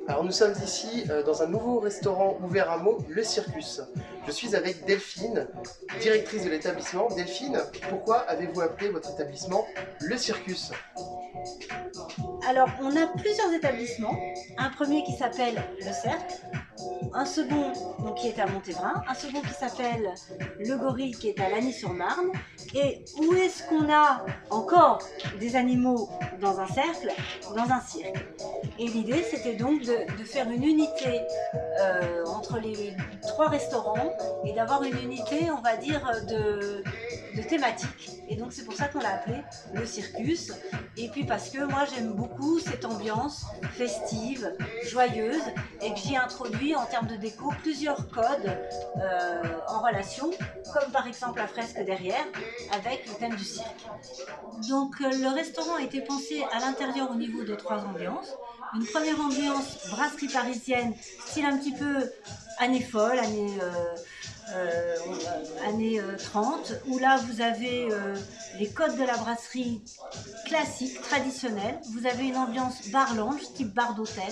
Alors nous sommes ici dans un nouveau restaurant ouvert à Meaux, le Circus. Je suis avec Delphine, directrice de l'établissement. Delphine, pourquoi avez-vous appelé votre établissement le Circus? Alors, on a plusieurs établissements. Un premier qui s'appelle le Cercle, un second donc, qui est à Montévrain, un second qui s'appelle le Gorille qui est à Lagny-sur-Marne. Et où est-ce qu'on a encore des animaux dans un cercle? Dans un cirque. Et l'idée, c'était donc de faire une unité entre les trois restaurants et d'avoir une unité, on va dire, de thématique. Et donc c'est pour ça qu'on l'a appelé le Circus. Et puis parce que moi j'aime beaucoup cette ambiance festive, joyeuse, et que j'y ai introduit en termes de déco plusieurs codes en relation, comme par exemple la fresque derrière, avec le thème du cirque. Donc le restaurant a été pensé à l'intérieur au niveau de trois ambiances. Une première ambiance brasserie parisienne, style un petit peu année folle, années 30, où là vous avez les codes de la brasserie classique, traditionnelle. Vous avez une ambiance bar lounge, type bar d'hôtel.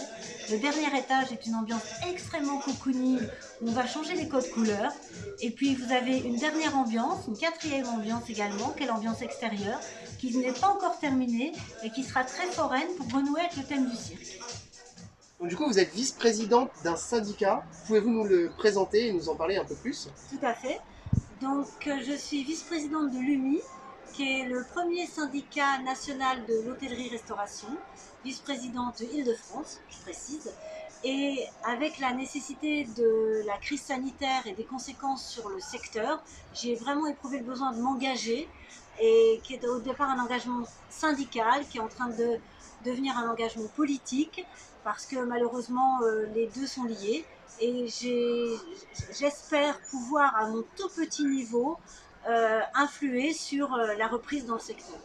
Le dernier étage est une ambiance extrêmement cocooning, où on va changer les codes couleurs. Et puis vous avez une dernière ambiance, une quatrième ambiance également, qui est l'ambiance extérieure, qui n'est pas encore terminée et qui sera très foraine pour renouer avec le thème du cirque. Donc, du coup, vous êtes vice-présidente d'un syndicat. Pouvez-vous nous le présenter et nous en parler un peu plus? Tout à fait. Donc, je suis vice-présidente de l'UMI, qui est le premier syndicat national de l'hôtellerie-restauration, vice-présidente de Île-de-France, je précise. Et avec la nécessité de la crise sanitaire et des conséquences sur le secteur, j'ai vraiment éprouvé le besoin de m'engager, et qui est au départ un engagement syndical, qui est en train de devenir un engagement politique, parce que malheureusement les deux sont liés. Et j'espère pouvoir, à mon tout petit niveau, influer sur la reprise dans le secteur.